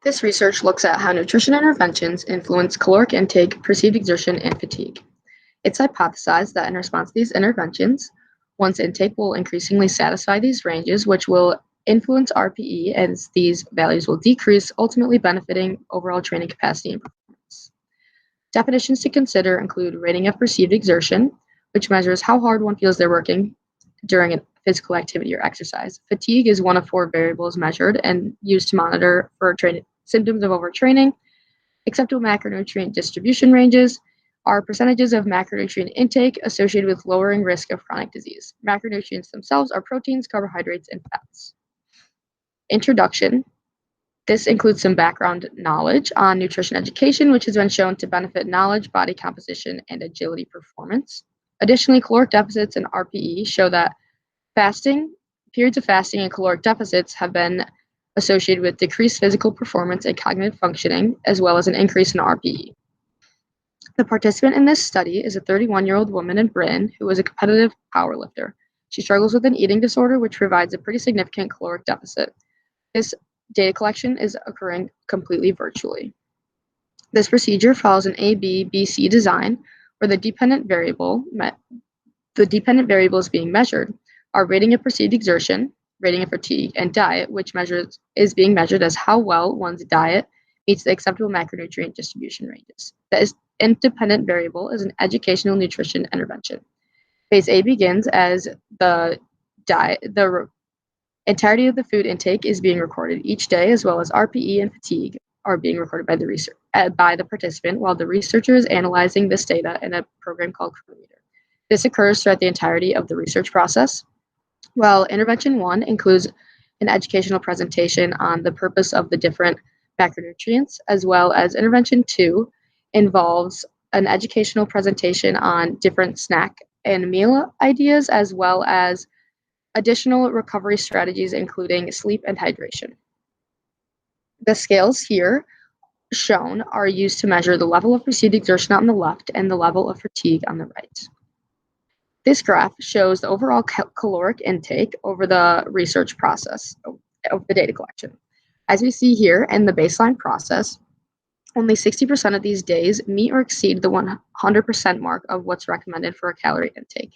This research looks at how nutrition interventions influence caloric intake, perceived exertion, and fatigue. It's hypothesized that in response to these interventions, one's intake will increasingly satisfy these ranges, which will influence RPE as these values will decrease, ultimately benefiting overall training capacity and performance. Definitions to consider include rating of perceived exertion, which measures how hard one feels they're working during a physical activity or exercise. Fatigue is one of 4 variables measured and used to monitor for symptoms of overtraining. Acceptable macronutrient distribution ranges are percentages of macronutrient intake associated with lowering risk of chronic disease. Macronutrients themselves are proteins, carbohydrates, and fats. Introduction. This includes some background knowledge on nutrition education, which has been shown to benefit knowledge, body composition, and agility performance. Additionally, caloric deficits and RPE show that periods of fasting and caloric deficits have been associated with decreased physical performance and cognitive functioning, as well as an increase in RPE. The participant in this study is a 31-year-old woman in Britain who is a competitive powerlifter. She struggles with an eating disorder, which provides a pretty significant caloric deficit. This data collection is occurring completely virtually. This procedure follows an A-B-B-C design, where the dependent variables being measured are rating of perceived exertion, rating of fatigue, and diet, which is being measured as how well one's diet meets the acceptable macronutrient distribution ranges. The independent variable is an educational nutrition intervention. Phase A begins as the entirety of the food intake is being recorded each day, as well as RPE and fatigue are being recorded by the participant, while the researcher is analyzing this data in a program called Correlational. This occurs throughout the entirety of the research process. While intervention 1 includes an educational presentation on the purpose of the different macronutrients, as well as intervention 2 involves an educational presentation on different snack and meal ideas, as well as additional recovery strategies, including sleep and hydration. The scales here shown are used to measure the level of perceived exertion on the left and the level of fatigue on the right. This graph shows the overall caloric intake over the research process of the data collection. As we see here in the baseline process, only 60% of these days meet or exceed the 100% mark of what's recommended for a calorie intake.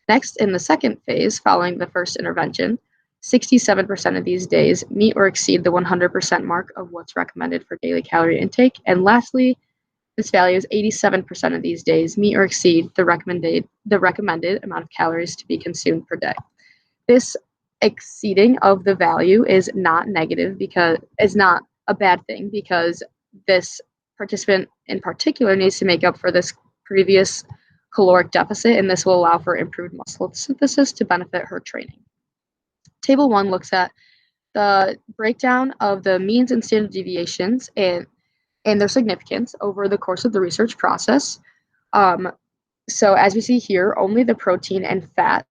Next, in the second phase, following the first intervention, 67% of these days meet or exceed the 100% mark of what's recommended for daily calorie intake. And lastly, this value is 87% of these days meet or exceed the recommended amount of calories to be consumed per day. This exceeding of the value is not negative because it's not a bad thing, because this participant in particular needs to make up for this previous caloric deficit, and this will allow for improved muscle synthesis to benefit her training. Table 1 looks at the breakdown of the means and standard deviations and their significance over the course of the research process. So as we see here, only the protein and fat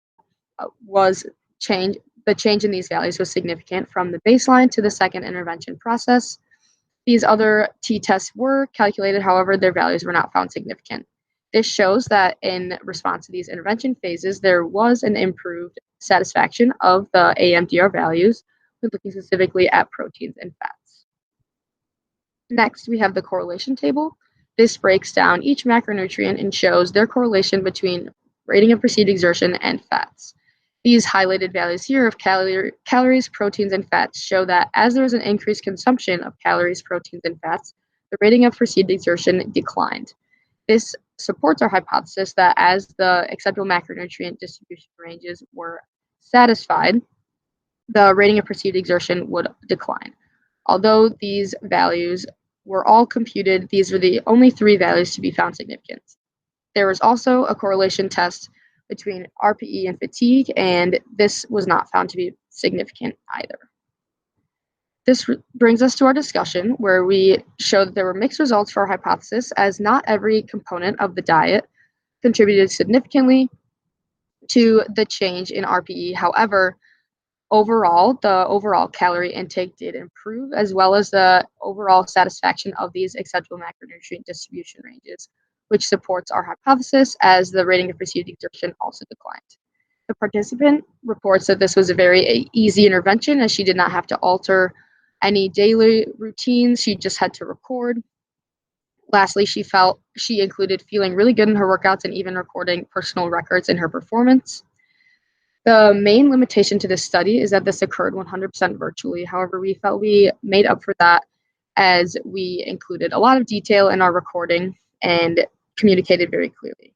was changed. The change in these values was significant from the baseline to the second intervention process. These other t-tests were calculated, however, their values were not found significant. This shows that in response to these intervention phases, there was an improved satisfaction of the AMDR values when looking specifically at proteins and fats. Next, we have the correlation table. This breaks down each macronutrient and shows their correlation between rating of perceived exertion and fats. These highlighted values here of calories, proteins, and fats show that as there was an increased consumption of calories, proteins, and fats, the rating of perceived exertion declined. This supports our hypothesis that as the acceptable macronutrient distribution ranges were satisfied, the rating of perceived exertion would decline. Although these values were all computed, these were the only 3 values to be found significant. There was also a correlation test between RPE and fatigue, and this was not found to be significant either. This brings us to our discussion, where we show that there were mixed results for our hypothesis, as not every component of the diet contributed significantly to the change in RPE. However, the overall calorie intake did improve, as well as the overall satisfaction of these acceptable macronutrient distribution ranges, which supports our hypothesis, as the rating of perceived exertion also declined. The participant reports that this was a very easy intervention, as she did not have to alter any daily routines. She just had to record. Lastly, she included feeling really good in her workouts and even recording personal records in her performance. The main limitation to this study is that this occurred 100% virtually. However, we felt we made up for that as we included a lot of detail in our recording and communicated very clearly.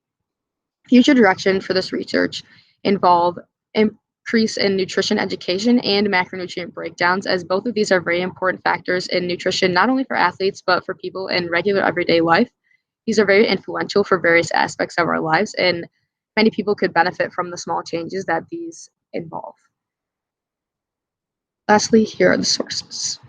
Future direction for this research involve increase in nutrition education and macronutrient breakdowns, as both of these are very important factors in nutrition, not only for athletes, but for people in regular everyday life. These are very influential for various aspects of our lives, and many people could benefit from the small changes that these involve. Lastly, here are the sources.